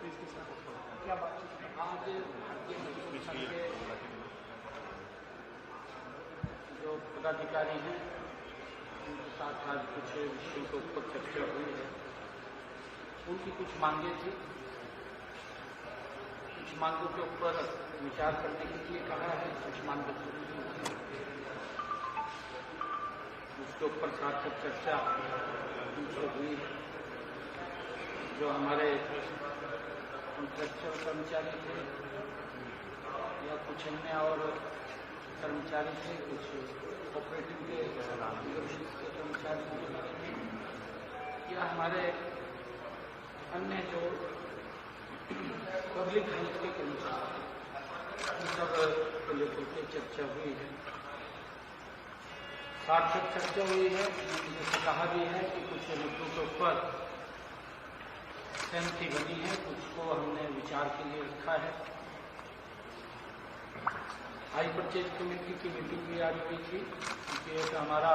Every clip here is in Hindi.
क्या बातचीत आज जो पदाधिकारी हैं उनके साथ आज कुछ विषयों के ऊपर चर्चा हुई है। उनकी कुछ मांगे थी, कुछ मांगों के ऊपर विचार करने के लिए कहा है। कुछ मांगों उसके ऊपर सार्थक चर्चा उनसे हुई है। जो हमारे कॉन्ट्रैक्चुअल कर्मचारी थे या कुछ अन्य और कर्मचारी थे, कुछ कोऑपरेटिव के कर्मचारी थे या हमारे अन्य जो पब्लिक हेल्थ के कर्मचारी, उन सब को लेकर के चर्चा हुई है। सार्थक चर्चा हुई है। जैसे कहा भी है कि कुछ मुद्दों के ऊपर सहमति बनी है, कुछ को हमने विचार के लिए रखा है। हाई परचेज कमेटी की मीटिंग भी आज हुई थी, क्योंकि एक हमारा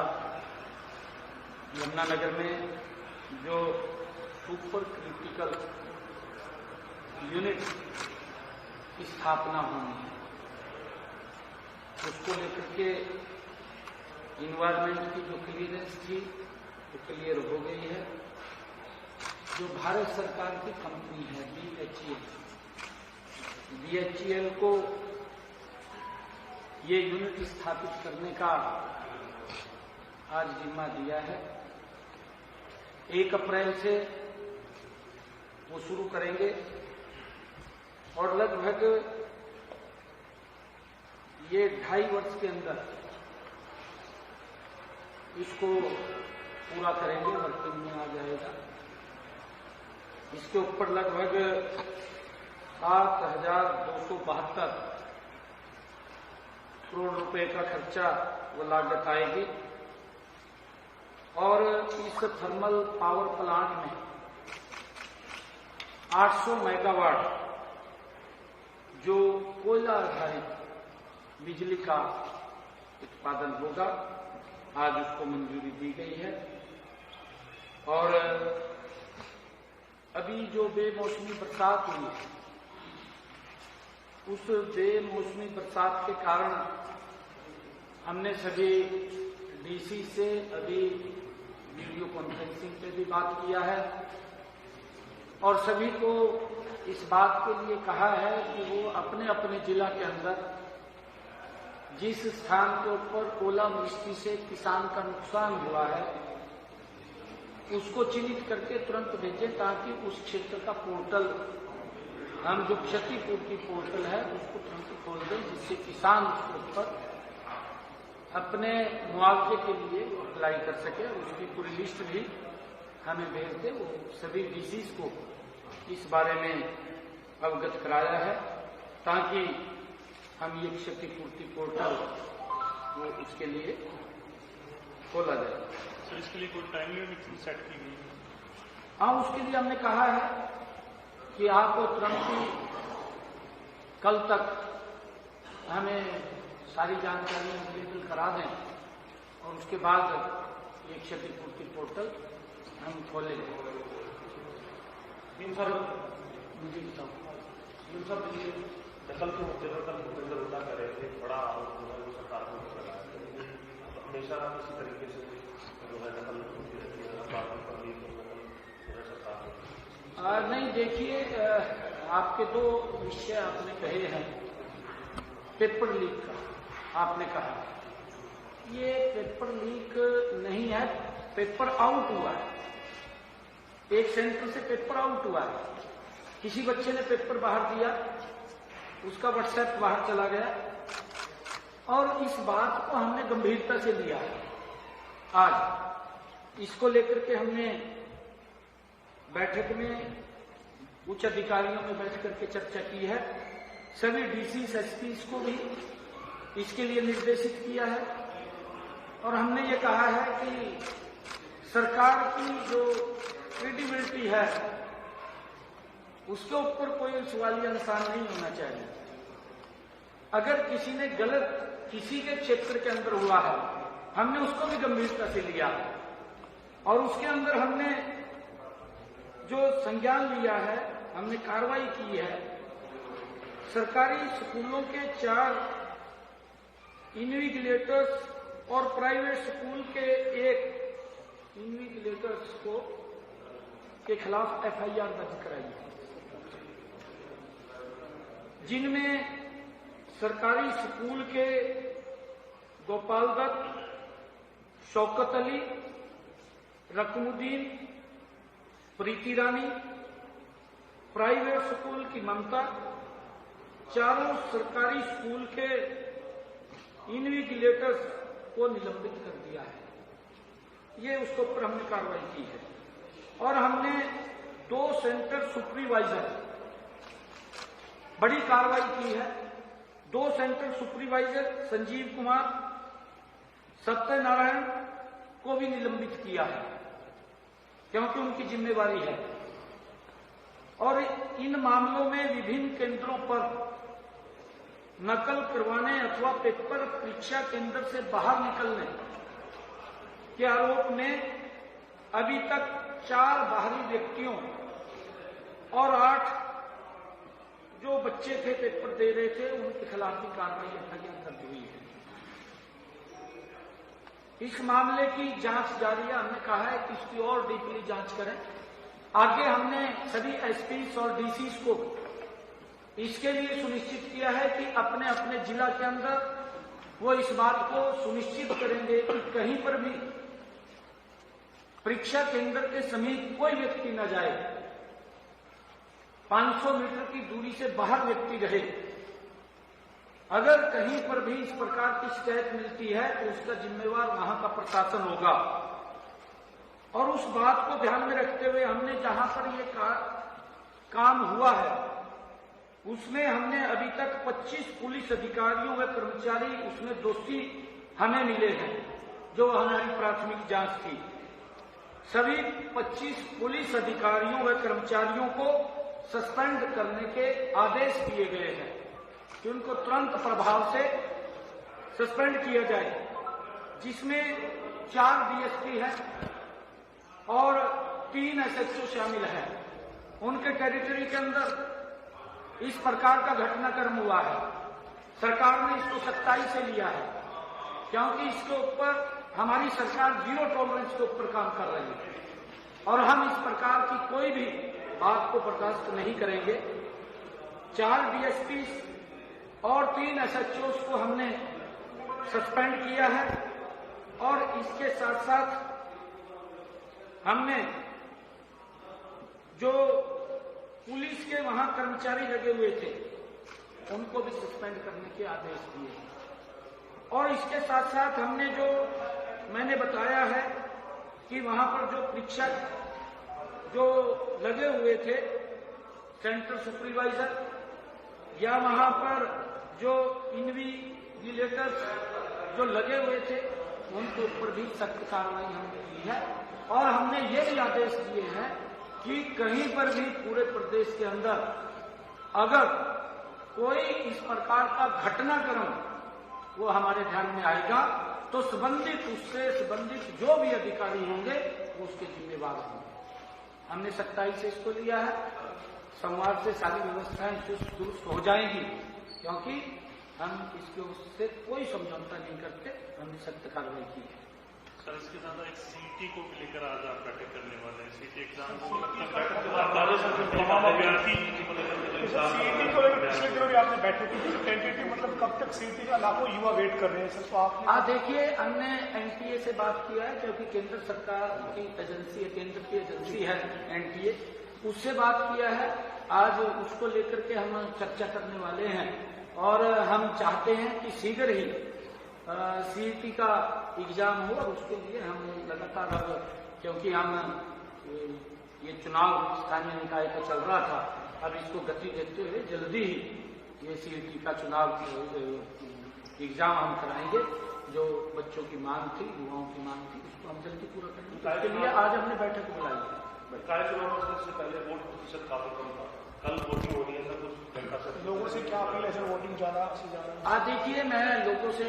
यमुनानगर में जो सुपर क्रिटिकल यूनिट की स्थापना होनी है, उसको लेकर के इन्वायरमेंट की जो क्लियरेंस थी वो क्लियर हो गई है। जो भारत सरकार की कंपनी है बीएचईएल को ये यूनिट स्थापित करने का आज जिम्मा दिया है। 1 अप्रैल से वो शुरू करेंगे और लगभग ये 2.5 वर्ष के अंदर इसको पूरा करेंगे, वर्किंग में आ जाएगा। इसके ऊपर लगभग 7,272 करोड़ रुपए का खर्चा वो लागत आएगी और इस थर्मल पावर प्लांट में 800 मेगावाट जो कोयला आधारित बिजली का उत्पादन होगा, आज उसको मंजूरी दी गई है। और अभी जो बेमौसमी बरसात हुई है, उस बेमौसमी बरसात के कारण हमने सभी डीसी से अभी वीडियो कॉन्फ्रेंसिंग पे भी बात किया है और सभी को इस बात के लिए कहा है कि वो अपने अपने जिला के अंदर जिस स्थान के ऊपर ओलावृष्टि से किसान का नुकसान हुआ है उसको चिन्हित करके तुरंत भेजें, ताकि उस क्षेत्र का पोर्टल, हम जो क्षतिपूर्ति पोर्टल है उसको तुरंत खोल दें, जिससे किसान उसके ऊपर अपने मुआवजे के लिए अप्लाई कर सके। उसकी पूरी लिस्ट भी हमें भेज दे। वो सभी डीसीज को इस बारे में अवगत कराया है, ताकि हम ये क्षतिपूर्ति पोर्टल वो उसके लिए खोला जाए। तो इसके लिए कोई टाइम लिमिट सेट की गई है? हाँ, उसके लिए हमने कहा है कि आप तुरंत ही कल तक हमें सारी जानकारियां अवेलेबल करा दें और उसके बाद ये क्षतिपूर्ति पोर्टल हम खोलेंगे। मुझे बताओ दखल के मुद्दे पर कल भूपेंद्र हुड्डा कर रहे थे, बड़ा आरोप जो है वो सरकार को कर रहा है। हमेशा किसी तरीके से जो है दखल होती रहती है सरकार। नहीं, देखिए, आपके 2 विषय आपने कहे हैं। पेपर लीक का आपने कहा, ये पेपर लीक नहीं है, पेपर आउट हुआ है। एक सेंटर से पेपर आउट हुआ है, किसी बच्चे ने पेपर बाहर दिया, उसका व्हाट्सएप बाहर चला गया और इस बात को हमने गंभीरता से लिया है। आज इसको लेकर के हमने बैठक में उच्च अधिकारियों में बैठ करके चर्चा की है। सभी डीसी एसपी को भी इसके लिए निर्देशित किया है और हमने ये कहा है कि सरकार की जो क्रेडिबिलिटी है उसके ऊपर कोई सवालिया निशान नहीं होना चाहिए। अगर किसी ने गलत किसी के क्षेत्र के अंदर हुआ है, हमने उसको भी गंभीरता से लिया और उसके अंदर हमने जो संज्ञान लिया है, हमने कार्रवाई की है। सरकारी स्कूलों के 4 इन्विजिलेटर्स और प्राइवेट स्कूल के 1 इन्विजिलेटर्स के खिलाफ एफआईआर दर्ज कराई है, जिनमें सरकारी स्कूल के गोपाल दत्त, शौकत अली, रकमुद्दीन, प्रीति रानी, प्राइवेट स्कूल की ममता, चारों सरकारी स्कूल के इन्विजिलेटर्स को निलंबित कर दिया है। ये उसके ऊपर हमने कार्रवाई की है। और हमने 2 सेंटर सुपरवाइजर, बड़ी कार्रवाई की है। 2 सेंटर सुपरवाइजर संजीव कुमार, सत्यनारायण को भी निलंबित किया है, क्योंकि उनकी जिम्मेवारी है। और इन मामलों में विभिन्न केंद्रों पर नकल करवाने अथवा पेपर परीक्षा केंद्र से बाहर निकलने के आरोप में अभी तक 4 बाहरी व्यक्तियों और 8 जो बच्चे थे पेपर दे रहे थे, उनके खिलाफ भी कार्रवाई एफआईआर दर्ज हुई है। इस मामले की जांच जारी है। हमने कहा है कि इसकी और डीपली जांच करें। आगे हमने सभी एसपीज और डीसीज को इसके लिए सुनिश्चित किया है कि अपने अपने जिला के अंदर वो इस बात को सुनिश्चित करेंगे कि कहीं पर भी परीक्षा केंद्र के समीप कोई व्यक्ति न जाए, 500 मीटर की दूरी से बाहर व्यक्ति रहे। अगर कहीं पर भी इस प्रकार की शिकायत मिलती है तो उसका जिम्मेवार वहां का प्रशासन होगा। और उस बात को ध्यान में रखते हुए हमने जहां पर ये काम हुआ है उसमें हमने अभी तक 25 पुलिस अधिकारियों व कर्मचारी उसमें दोषी हमें मिले हैं, जो हमारी प्राथमिक जांच थी। सभी 25 पुलिस अधिकारियों व कर्मचारियों को सस्पेंड करने के आदेश दिए गए हैं कि उनको तुरंत प्रभाव से सस्पेंड किया जाए, जिसमें 4 डीएसपी हैं और 3 एसएचओ शामिल हैं। उनके टेरिटरी के अंदर इस प्रकार का घटनाक्रम हुआ है। सरकार ने इसको सख्ताई से लिया है, क्योंकि इसके ऊपर हमारी सरकार 0 टॉलरेंस के ऊपर काम कर रही है और हम इस प्रकार की कोई भी बात को बर्दाश्त नहीं करेंगे। 4 डीएसपी और 3 एसएचओ को हमने सस्पेंड किया है और इसके साथ साथ हमने जो पुलिस के वहां कर्मचारी लगे हुए थे उनको भी सस्पेंड करने के आदेश दिए। और इसके साथ साथ हमने जो मैंने बताया है कि वहां पर जो परीक्षा जो लगे हुए थे सेंटर सुपरवाइजर या वहां पर जो इन्विजिलेटर्स जो लगे हुए थे उनके ऊपर भी सख्त कार्रवाई हमने की है। और हमने ये भी आदेश दिए हैं कि कहीं पर भी पूरे प्रदेश के अंदर अगर कोई इस प्रकार का घटनाक्रम वो हमारे ध्यान में आएगा तो उससे संबंधित जो भी अधिकारी होंगे वो उसके जिम्मेवार होंगे। हमने सख्ताई से इसको लिया है। सोमवार से सारी व्यवस्थाएं दुरुस्त हो जाएंगी, क्योंकि हम इसके उससे कोई समझौता नहीं करते। हमने सख्त कार्रवाई की है। सर, इसके साथ एक सीटी को लेकर आज आप बैठक करने वाले हैं। सीटी एग्जाम सीईटी को लेकर पिछले दिनों भी आपने बैठक की थी, टेंटेटिव मतलब कब तक सीईटी का लाखों युवा वेट कर रहे हैं सर, तो आपने देखिए हमने एनटीए से बात किया है, क्योंकि केंद्र सरकार की एजेंसी है, केंद्र की एजेंसी है एनटीए, उससे बात किया है। आज उसको लेकर के हम चर्चा करने वाले हैं और हम चाहते हैं कि शीघ्र ही सीईटी का एग्जाम हो और उसके लिए हम लगातार क्योंकि हम ये चुनाव स्थानीय निकाय का चल रहा था, अब इसको गति देते हुए जल्दी ही ये सीईटी का चुनाव एग्जाम हम कराएंगे। जो बच्चों की मांग थी, युवाओं की मांग थी, उसको हम जल्दी पूरा करेंगे। इसके लिए आज हमने बैठक बुलाई है। कार्यक्रम से पहले वोट प्रतिशत काफी कम था, कल वोटिंग हो रही है सर, कुछ घंटा से लोगों से क्या अपील है सर, वोटिंग ज्यादा से ज्यादा? देखिए मैं लोगों से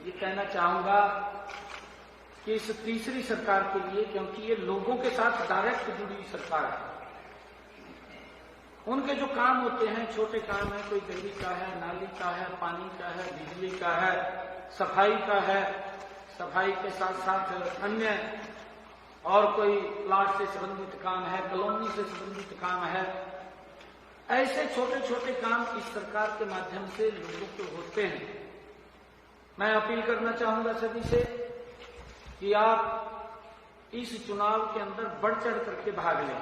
ये कहना चाहूंगा कि इस तीसरी सरकार के लिए, क्योंकि ये लोगों के साथ डायरेक्ट जुड़ी सरकार है, उनके जो काम होते हैं, छोटे काम है, कोई गली का है, नाली का है, पानी का है, बिजली का है, सफाई का है, सफाई के साथ साथ अन्य और कोई प्लाट से संबंधित काम है, कॉलोनी से संबंधित काम है, ऐसे छोटे छोटे काम इस सरकार के माध्यम से लोगों को होते हैं। मैं अपील करना चाहूंगा सभी से कि आप इस चुनाव के अंदर बढ़ चढ़ करके भाग लें।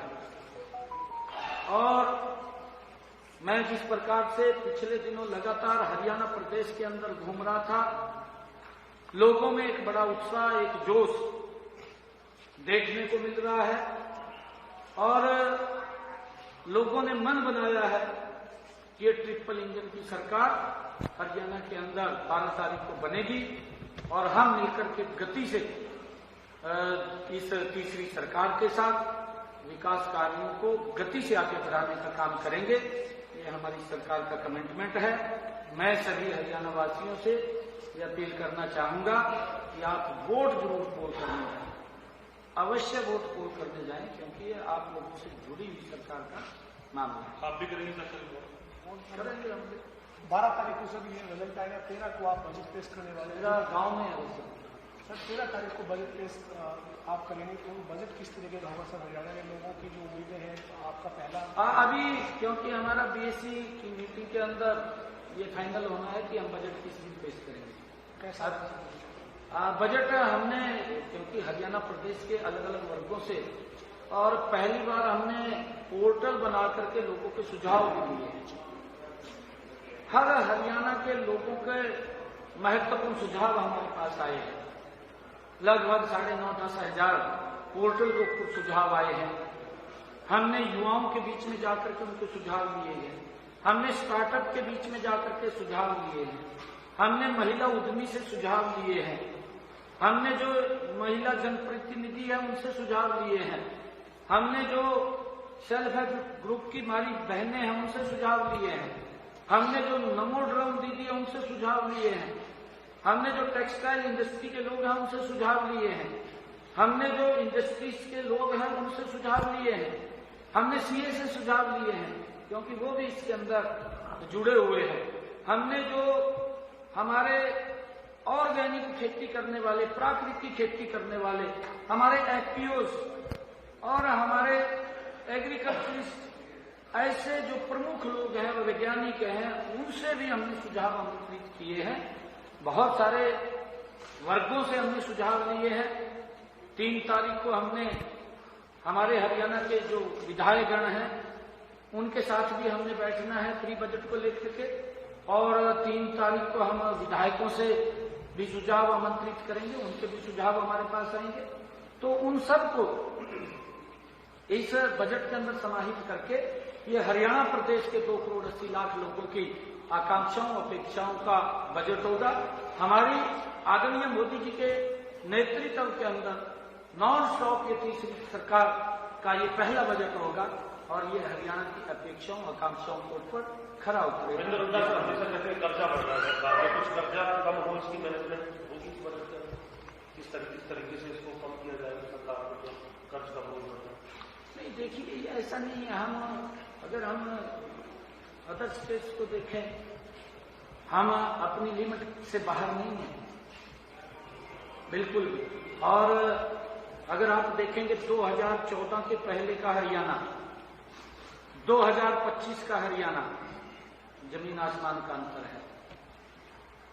और मैं जिस प्रकार से पिछले दिनों लगातार हरियाणा प्रदेश के अंदर घूम रहा था, लोगों में एक बड़ा उत्साह, एक जोश देखने को मिल रहा है और लोगों ने मन बनाया है कि ये ट्रिपल इंजन की सरकार हरियाणा के अंदर 12 तारीख को बनेगी और हम मिलकर के गति से इस तीसरी सरकार के साथ विकास कार्यों को गति से आगे बढ़ाने का काम करेंगे। ये हमारी सरकार का कमिटमेंट है। मैं सभी हरियाणा वासियों से ये अपील करना चाहूंगा कि आप वोट जरूर पोल करने जाएं, अवश्य वोट पोल करने जाएं, क्योंकि ये आप लोगों से जुड़ी हुई सरकार का मामला है। आप भी करेंगे सर? करेंगे हम 12 तारीख को सर ये रिजल्ट आएगा, 13 को आप बजट पेश करने वाले हैं। मेरा गाँव में है सर 13 तारीख को बजट पेश आप करेंगे, तो बजट किस तरीके का होगा सर? हरियाणा में लोगों की जो उम्मीदें हैं, आपका पहला अभी क्योंकि हमारा बीएससी की मीटिंग के अंदर ये फाइनल होना है कि हम बजट किस दिन पेश करेंगे। कैसा बजट हमने, क्योंकि हरियाणा प्रदेश के अलग अलग वर्गों से और पहली बार हमने पोर्टल बना करके लोगों के सुझाव भी लिए हैं। हर हरियाणा के लोगों के महत्वपूर्ण सुझाव हमारे पास आए हैं। लगभग 9.5-10 हजार पोर्टल के ऊपर सुझाव आए हैं। हमने युवाओं के बीच में जाकर के उनको सुझाव लिए हैं। हमने स्टार्टअप के बीच में जाकर के सुझाव लिए हैं। हमने महिला उद्यमी से सुझाव लिए हैं। हमने जो महिला जनप्रतिनिधि है उनसे सुझाव लिए हैं। हमने जो सेल्फ हेल्प ग्रुप की हमारी बहनें हैं उनसे सुझाव लिए हैं। हमने जो नमो ड्रोन दीदी है उनसे सुझाव लिए हैं। हमने जो टेक्सटाइल इंडस्ट्री के लोग हैं उनसे सुझाव लिए हैं। हमने जो इंडस्ट्रीज के लोग हैं उनसे सुझाव लिए हैं। हमने सीए से सुझाव लिए हैं, क्योंकि वो भी इसके अंदर जुड़े हुए हैं। हमने जो हमारे ऑर्गेनिक खेती करने वाले, प्राकृतिक खेती करने वाले हमारे एफपीओज और हमारे एग्रीकल्चरिस्ट, ऐसे जो प्रमुख लोग हैं, वैज्ञानिक हैं, उनसे भी हमने सुझाव आमंत्रित किए हैं। बहुत सारे वर्गों से हमने सुझाव लिए हैं। 3 तारीख को हमने हमारे हरियाणा के जो विधायकगण हैं उनके साथ भी हमने बैठना है प्री बजट को लेकर के, और 3 तारीख को हम विधायकों से भी सुझाव आमंत्रित करेंगे, उनके भी सुझाव हमारे पास आएंगे। तो उन सबको इस बजट के अंदर समाहित करके ये हरियाणा प्रदेश के 2 करोड़ 80 लाख लोगों की आकांक्षाओं, अपेक्षाओं का बजट होगा। हमारी आदरणीय मोदी जी के नेतृत्व के अंदर नॉन स्टॉप ये तीसरी सरकार का ये पहला बजट होगा और ये हरियाणा की अपेक्षाओं, आकांक्षाओं के ऊपर खरा उतरेगा। हमेशा कहते हैं कर्जा बढ़ रहा है, कुछ कर्जा कम हो, इसकी मैनेजमेंट होगी इस बजट के अंदर? किस तरीके से इसको कम किया जाएगा सरकार को, कर्ज कम हो? नहीं, देखिए ऐसा नहीं है। अगर हम अदर स्टेट्स को देखें, हम अपनी लिमिट से बाहर नहीं है बिल्कुल भी। और अगर आप देखेंगे 2014 के पहले का हरियाणा, 2025 का हरियाणा, जमीन आसमान का अंतर है।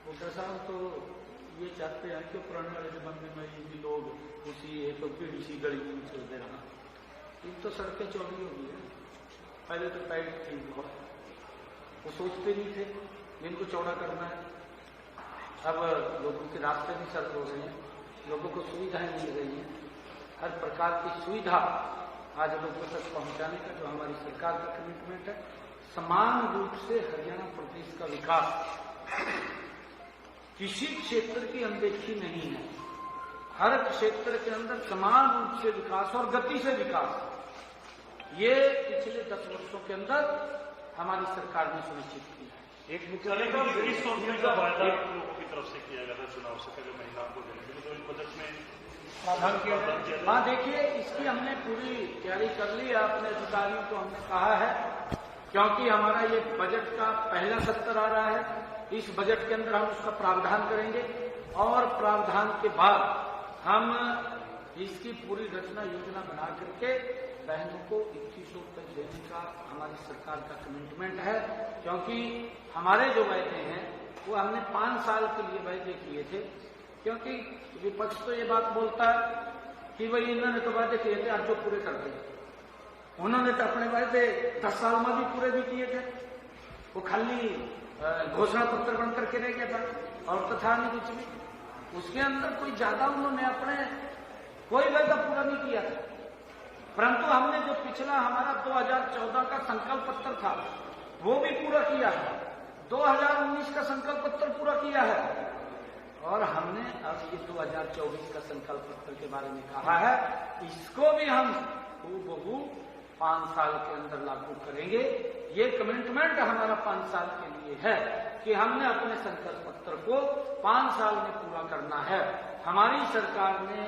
बुद्धा साहब तो ये चाहते हैं कि पुराने वाले जमाने में भी लोग उसी एक पीढ़ी सी गली में चलते रहा। इन तो सड़कें चौड़ी हो गई है, पहले तो टाइट थी बहुत, वो सोचते नहीं थे इनको चौड़ा करना है। अब लोगों के रास्ते भी सर्द हो रहे हैं, लोगों को सुविधाएं मिल रही हैं। हर प्रकार की सुविधा आज लोगों तक पहुंचाने का जो हमारी सरकार का कमिटमेंट है, समान रूप से हरियाणा प्रदेश का विकास, किसी क्षेत्र की अनदेखी नहीं है। हर क्षेत्र के अंदर समान रूप से विकास और गति से विकास, ये पिछले 10 वर्षों के अंदर हमारी सरकार ने सुनिश्चित किया है। एक मुख्य का वायदा लोगों की तरफ से किया गया था चुनाव से पहले महिलाओं को देने के लिए, तो इस बजट में प्रावधान किया गया। हाँ, देखिए इसकी हमने पूरी तैयारी कर ली है। अपने अधिकारियों को हमने कहा है क्योंकि हमारा ये बजट का पहला सत्र आ रहा है। इस बजट के अंदर हम उसका प्रावधान करेंगे और प्रावधान के बाद हम इसकी पूरी रचना योजना बना करके बहनों को 2100 रुपये देने का हमारी सरकार का कमिटमेंट है। क्योंकि हमारे जो वायदे हैं वो हमने 5 साल के लिए वायदे किए थे। क्योंकि विपक्ष तो ये बात बोलता है कि भाई इन्होंने तो वायदे किए थे, आज जो पूरे कर दिए। उन्होंने तो अपने वायदे 10 साल में भी पूरे भी किए थे। वो खाली घोषणा पत्र बन करके रह गया था और तो था नहीं कुछ भी। उसके अंदर कोई ज्यादा उन्होंने अपने कोई वायदा पूरा नहीं किया था। परंतु हमने जो पिछला हमारा 2014 का संकल्प पत्र था वो भी पूरा किया है। 2019 का संकल्प पत्र पूरा किया है और हमने अब ये 2024 का संकल्प पत्र के बारे में कहा है, इसको भी हम हूबहू 5 साल के अंदर लागू करेंगे। ये कमिटमेंट हमारा 5 साल के लिए है कि हमने अपने संकल्प पत्र को 5 साल में पूरा करना है। हमारी सरकार ने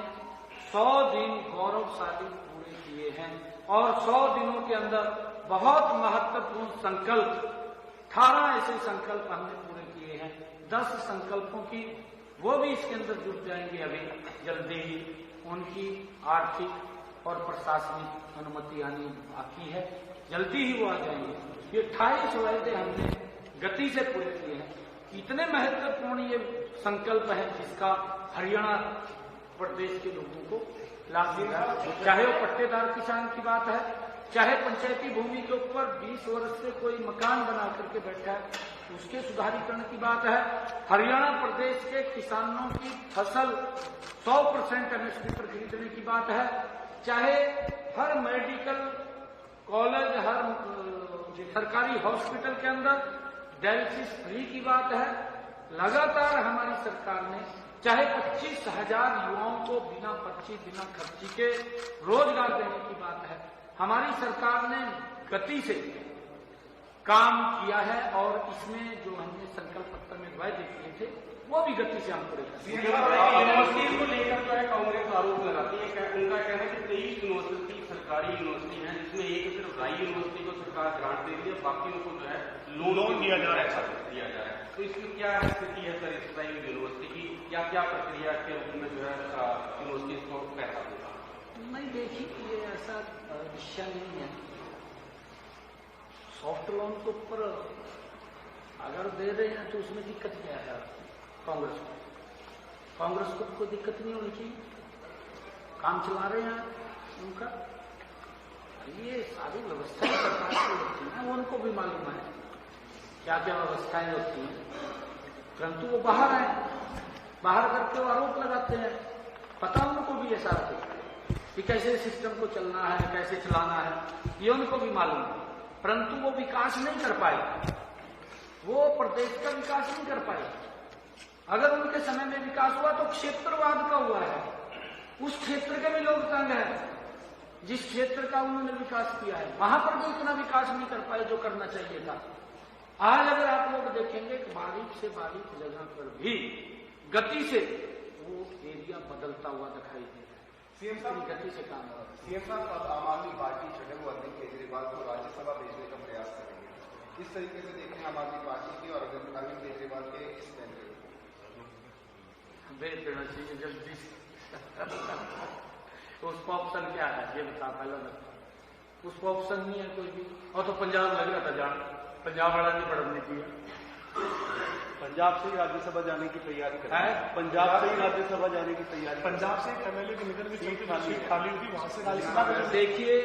100 दिन गौरवशाली पूरे किए हैं और 100 दिनों के अंदर बहुत महत्वपूर्ण संकल्प 18 ऐसे संकल्प हमने पूरे किए हैं। 10 संकल्पों की वो भी इसके अंदर जुट जाएंगे अभी जल्दी ही। उनकी आर्थिक और प्रशासनिक अनुमति आनी बाकी है, जल्दी ही वो आ जाएंगे। ये 28 वायदे हमने गति से पूरे किए हैं। इतने महत्वपूर्ण ये संकल्प है जिसका हरियाणा प्रदेश के लोगों को लाभ मिला। चाहे वो पट्टेदार किसान की बात है, चाहे पंचायती भूमि के ऊपर 20 वर्ष से कोई मकान बना करके बैठा है उसके सुधारीकरण की बात है। हरियाणा प्रदेश के किसानों की फसल 100% एमएसपी पर खरीदने की बात है। चाहे हर मेडिकल कॉलेज, हर सरकारी हॉस्पिटल के अंदर डायलिसिस फ्री की बात है। लगातार हमारी सरकार ने चाहे 25,000 युवाओं को बिना पर्ची बिना खर्ची के रोजगार देने की बात है। हमारी सरकार ने गति से काम किया है और इसमें जो हमने संकल्प पत्र में वायदे किए थे वो भी गति से हम पूरे करेंगे। यूनिवर्सिटी को लेकर जो है कांग्रेस आरोप लगाती है, उनका कहना है कि 23 यूनिवर्सिटी सरकारी यूनिवर्सिटी है जिसमें एक सिर्फ राई यूनिवर्सिटी को सरकार ग्रांट दे रही है, बाकी उनको जो है लोन दिया जा रहा है। तो इसकी क्या स्थिति है सर इस राई यूनिवर्सिटी की? क्या प्रक्रिया के रूप में जो है यूनिवर्सिटी को पैसा देगा? नहीं, देखिए ये ऐसा विषय नहीं है। सॉफ्ट लोन के ऊपर अगर दे रहे हैं तो उसमें दिक्कत क्या है? कांग्रेस को कोई दिक्कत नहीं होनी चाहिए, काम चला रहे हैं उनका। ये सारी व्यवस्थाएं सरकार की होती हैं, वो उनको भी मालूम है क्या क्या व्यवस्थाएं होती हैं। परंतु वो बाहर आए, बाहर करके वो आरोप लगाते हैं। पता उनको भी ये सारा कि कैसे सिस्टम को चलना है, कैसे चलाना है, ये उनको भी मालूम है। परंतु वो विकास नहीं कर पाए, वो प्रदेश का विकास नहीं कर पाए। अगर उनके समय में विकास हुआ तो क्षेत्रवाद का हुआ है। उस क्षेत्र के भी लोग तंग हैं जिस क्षेत्र का उन्होंने विकास किया है, वहां पर भी उतना विकास नहीं कर पाए जो करना चाहिए था। आज अगर आप लोग देखेंगे कि बारीक से बारीक जगह पर भी गति से वो एरिया बदलता हुआ दिखाई दे रहा है। सीएम साहब गति से काम हो रहा है। सीएम साहब आम आदमी पार्टी छठे वो अरविंद केजरीवाल को राज्यसभा भेजने का प्रयास करेंगे। इस तरीके से देखें आम आदमी पार्टी की और अरविंद केजरीवाल के इस फैसले को भेज देना चाहिए जल्दी। तो उसका ऑप्शन क्या है ये बता पहले बता। उसका ऑप्शन नहीं है कोई भी। और तो पंजाब लग रहा था जान, पंजाब वाला नहीं बढ़ने दिया। पंजाब से ही राज्यसभा जाने की तैयारी कर रहे हैं। पंजाब से ही राज्यसभा जाने की तैयारी। पंजाब से एमएलए के निकल के सीट खाली हुई, वहां से राज्यसभा। देखिए,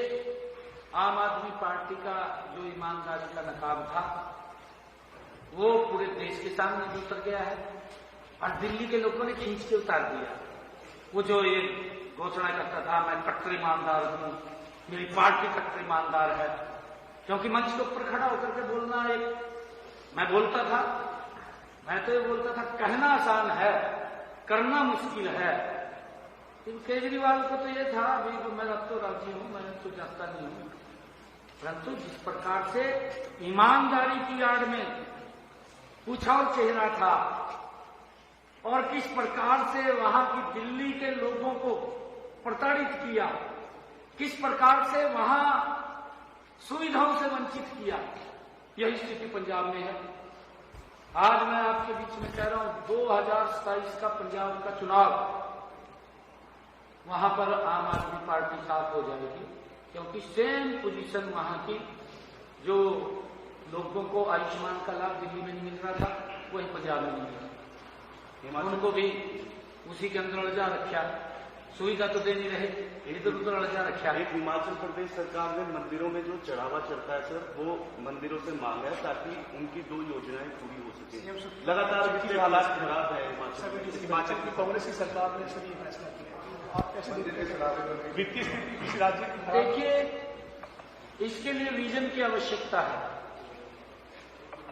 आम आदमी पार्टी का जो ईमानदारी का नकाब था वो पूरे देश के सामने भी उतर गया है और दिल्ली के लोगों ने खींच के उतार दिया। वो जो ये घोषणा करता था मैं कट्टर ईमानदार हूं, मेरी पार्टी कट्टर ईमानदार है, क्योंकि मंच के ऊपर खड़ा होकर के बोलना एक मैं तो ये बोलता था कहना आसान है करना मुश्किल है। केजरीवाल को तो ये था अभी मैं अब तो राजी हूं, मैं तो जाता नहीं हूं। परंतु जिस प्रकार से ईमानदारी की आड़ में पूछाव चेहरा था और किस प्रकार से वहां की दिल्ली के लोगों को प्रताड़ित किया, किस प्रकार से वहां सुविधाओं से वंचित किया, यही स्थिति पंजाब में है। आज मैं आपके बीच में कह रहा हूं 2027 का पंजाब का चुनाव, वहां पर आम आदमी पार्टी साफ हो जाएगी, क्योंकि सेम पोजीशन वहां की जो लोगों को आयुष्मान का लाभ दिल्ली में नहीं मिल रहा था, वही पंजाब में नहीं मिल रहा। उनको भी उसी के अंदर उलझा रखा, सुविधा तो दे नहीं रहे, इधर उधर उलझा रखा। एक हिमाचल प्रदेश सरकार ने मंदिरों में जो चढ़ावा चढ़ता है सर, वो मंदिरों से मांगा है ताकि उनकी 2 योजनाएं पूरी हो सके। लगातार इसके हालात खराब है हिमाचल की कांग्रेस की सरकार ने सभी फैसला किया। आप कैसे वित्तीय स्थिति किसी राज्य की? देखिए, इसके लिए विजन की आवश्यकता है,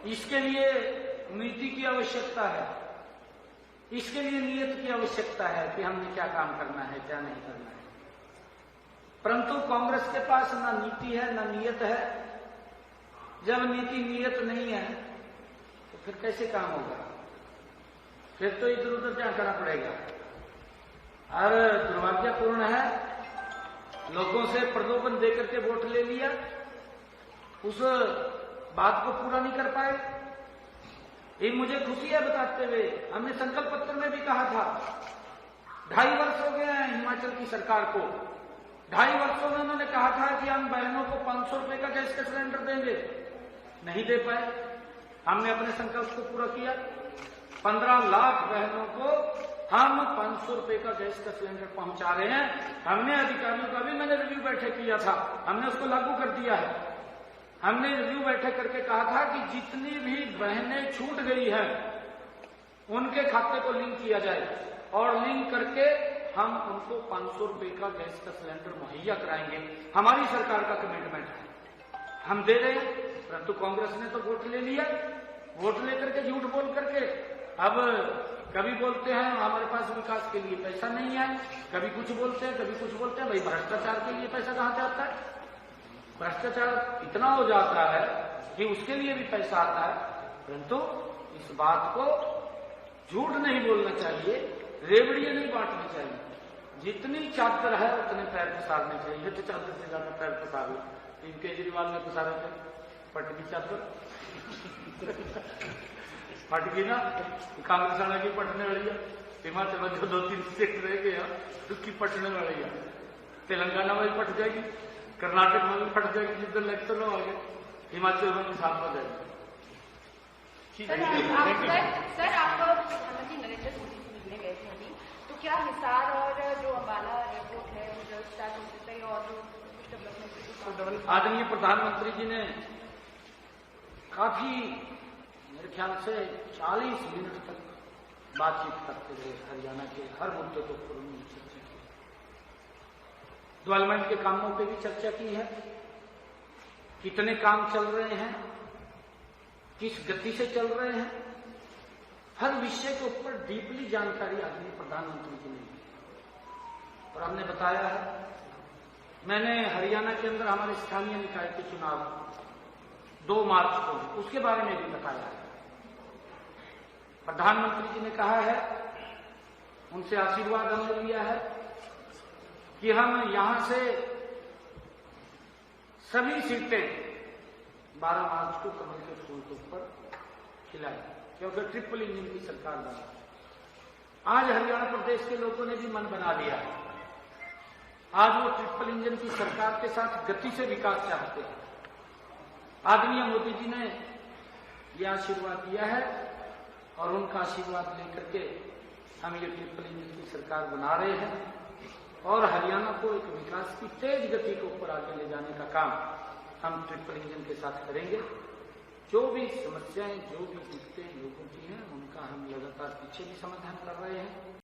इसके लिए नीति की आवश्यकता है, इसके लिए नियत की आवश्यकता है कि हमने क्या काम करना है, क्या नहीं करना है। परंतु कांग्रेस के पास ना नीति है ना नियत है। जब नीति नियत नहीं है तो फिर कैसे काम होगा? फिर तो इधर उधर झांकना पड़ेगा। और दुर्भाग्यपूर्ण है, लोगों से प्रलोभन देकर के वोट ले लिया, उस बात को पूरा नहीं कर पाए। ये मुझे खुशी है बताते हुए, हमने संकल्प पत्र में भी कहा था, 2.5 वर्ष हो गए हैं हिमाचल की सरकार को। 2.5 वर्षों में उन्होंने कहा था कि हम बहनों को 500 रुपए का गैस का सिलेंडर देंगे, नहीं दे पाए। हमने अपने संकल्प को पूरा किया। 15 लाख बहनों को हम 500 रुपए का गैस का सिलेंडर पहुंचा रहे हैं। हमने अधिकारियों का भी मैंने रिव्यू बैठक किया था, हमने उसको लागू कर दिया है। हमने रिव्यू बैठक करके कहा था कि जितनी भी बहनें छूट गई हैं उनके खाते को लिंक किया जाए, और लिंक करके हम उनको 500 रुपए का गैस का सिलेंडर मुहैया कराएंगे। हमारी सरकार का कमिटमेंट है, हम दे रहे हैं। परंतु कांग्रेस ने तो वोट ले लिया, वोट लेकर के झूठ बोल करके अब कभी बोलते हैं हमारे पास विकास के लिए पैसा नहीं है, कभी कुछ बोलते हैं, कभी कुछ बोलते हैं। भाई भ्रष्टाचार के लिए पैसा कहां से आता है? भ्रष्टाचार इतना हो जाता है कि उसके लिए भी पैसा आता है। परंतु इस बात को झूठ नहीं बोलना चाहिए, रेवड़ियां नहीं बांटनी चाहिए। जितनी चादर है उतने पैर पसारने चाहिए, तो चादर से ज्यादा पैर पसार लो। इन केजरीवाल ने पसारे थे, फट गई चादर, फट गई ना। कांग्रेस वाला की पटने वाली है, हिमाचल में जो 2-3 सीट रह गया उसकी पटने वाली है, तेलंगाना में भी पट जाएगी, कर्नाटक में भी फट जाएगी, जिधर इलेक्शन हो गए, हिमाचल में भी साफ हो जाएगी। सर आप प्रधानमंत्री नरेंद्र मोदी से मिलने गए थे अभी, तो क्या हिसार और जो अम्बाला एयरपोर्ट है वो जल्द स्टार्ट हो सकता है और कुछ डेवलपमेंट? आदरणीय प्रधानमंत्री जी ने काफी मेरे ख्याल से 40 मिनट तक बातचीत करते हुए हरियाणा के हर मुद्दे को पूर्ण चर्चा की। डेवलपमेंट के कामों पे भी चर्चा की है, कितने काम चल रहे हैं, किस गति से चल रहे हैं, हर विषय के ऊपर डीपली जानकारी आदरणीय प्रधानमंत्री जी ने दी। और हमने बताया है, मैंने हरियाणा के अंदर हमारे स्थानीय निकाय के चुनाव 2 मार्च को, उसके बारे में भी बताया है। प्रधानमंत्री जी ने कहा है, उनसे आशीर्वाद हमने लिया है कि हम यहां से सभी सीटें 12 मार्च को कमल के फूल के ऊपर खिलाएं, क्योंकि ट्रिपल इंजन की सरकार बनी। आज हरियाणा प्रदेश के लोगों ने भी मन बना लिया है, आज वो ट्रिपल इंजन की सरकार के साथ गति से विकास चाहते हैं। आदरणीय मोदी जी ने यह आशीर्वाद दिया है और उनका आशीर्वाद लेकर के हम ये ट्रिपल इंजन की सरकार बना रहे हैं और हरियाणा को एक विकास की तेज गति के ऊपर आगे ले जाने का काम हम ट्रिपल इंजन के साथ करेंगे। जो भी समस्याएं, जो भी दिक्कतें लोगों की हैं, उनका हम लगातार पीछे भी समाधान कर रहे हैं।